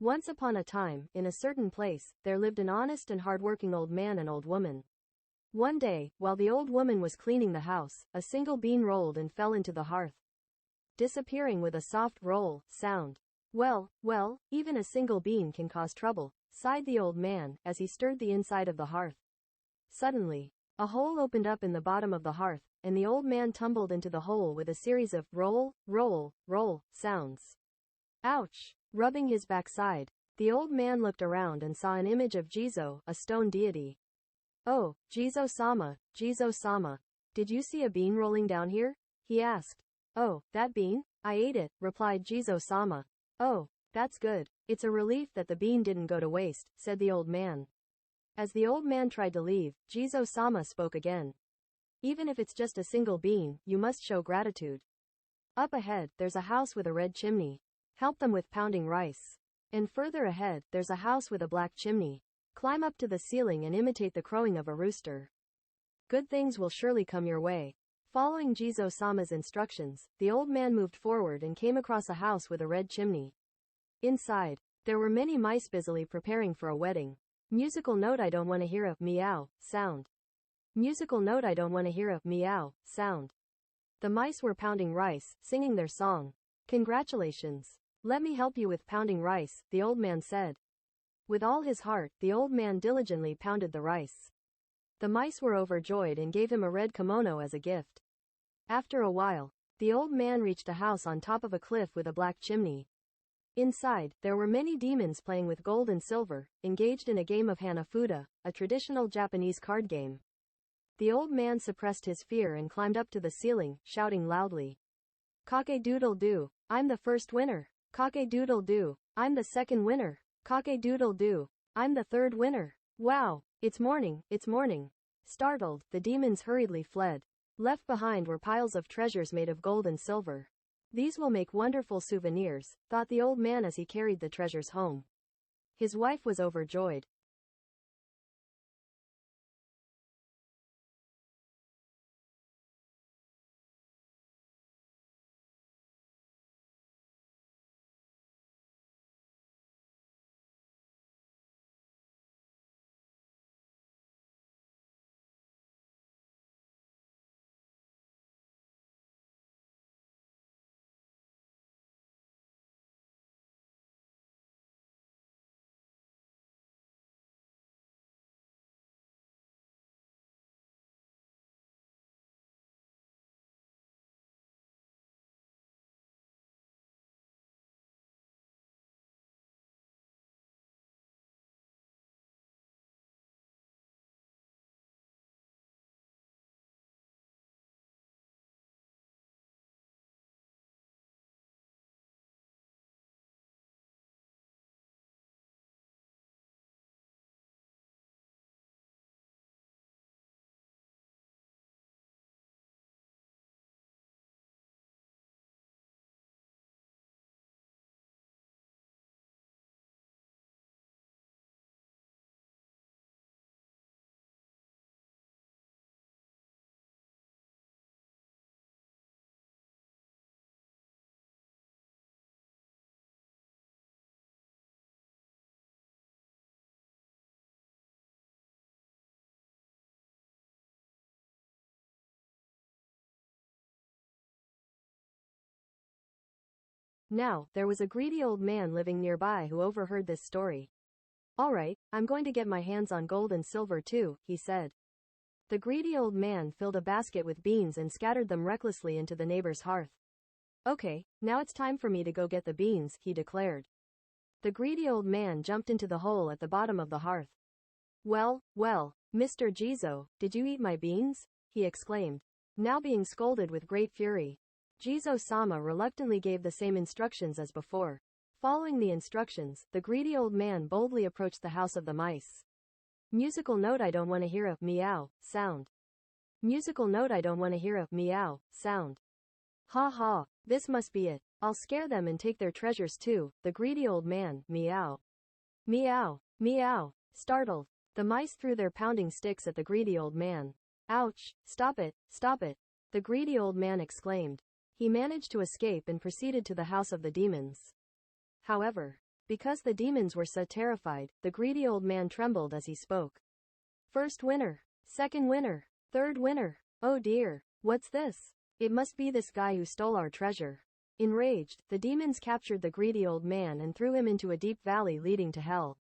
Once upon a time, in a certain place, there lived an honest and hardworking old man and old woman. One day, while the old woman was cleaning the house, a single bean rolled and fell into the hearth, disappearing with a soft roll sound. Well, even a single bean can cause trouble, sighed the old man, as he stirred the inside of the hearth. Suddenly, a hole opened up in the bottom of the hearth, and the old man tumbled into the hole with a series of roll, roll, roll sounds. Ouch! Rubbing his backside, the old man looked around and saw an image of Jizo, a stone deity. Oh, Jizo-sama, Jizo-sama, did you see a bean rolling down here? He asked. Oh, that bean? I ate it, replied Jizo-sama. Oh, that's good. It's a relief that the bean didn't go to waste, said the old man. As the old man tried to leave, Jizo-sama spoke again. Even if it's just a single bean, you must show gratitude. Up ahead, there's a house with a red chimney. Help them with pounding rice. And further ahead, there's a house with a black chimney. Climb up to the ceiling and imitate the crowing of a rooster. Good things will surely come your way. Following Jizo-sama's instructions, the old man moved forward and came across a house with a red chimney. Inside, there were many mice busily preparing for a wedding. Musical note, I don't want to hear a meow sound. Musical note, I don't want to hear a meow sound. The mice were pounding rice, singing their song. Congratulations. Let me help you with pounding rice, the old man said. With all his heart, the old man diligently pounded the rice. The mice were overjoyed and gave him a red kimono as a gift. After a while, the old man reached a house on top of a cliff with a black chimney. Inside, there were many demons playing with gold and silver, engaged in a game of Hanafuda, a traditional Japanese card game. The old man suppressed his fear and climbed up to the ceiling, shouting loudly. Cock-a-doodle-doo, I'm the first winner. Cock-a-doodle-doo, I'm the second winner. Cock-a-doodle-doo, I'm the third winner. Wow, it's morning, it's morning. Startled, the demons hurriedly fled. Left behind were piles of treasures made of gold and silver. These will make wonderful souvenirs, thought the old man as he carried the treasures home. His wife was overjoyed. Now, there was a greedy old man living nearby who overheard this story. Alright, I'm going to get my hands on gold and silver too, he said. The greedy old man filled a basket with beans and scattered them recklessly into the neighbor's hearth. Okay, now it's time for me to go get the beans, he declared. The greedy old man jumped into the hole at the bottom of the hearth. Well, Mr. Jizo, did you eat my beans? He exclaimed, now being scolded with great fury. Jizo-sama reluctantly gave the same instructions as before. Following the instructions, the greedy old man boldly approached the house of the mice. Musical note, I don't want to hear a meow sound. Musical note, I don't want to hear a meow sound. Ha ha, this must be it. I'll scare them and take their treasures too, the greedy old man, meow. Meow, meow. Startled, the mice threw their pounding sticks at the greedy old man. Ouch, stop it, the greedy old man exclaimed. He managed to escape and proceeded to the house of the demons. However, Because the demons were so terrified, the greedy old man trembled as he spoke. First winner. Second winner. Third winner. Oh dear. What's this? It must be this guy who stole our treasure. Enraged, the demons captured the greedy old man and threw him into a deep valley leading to hell.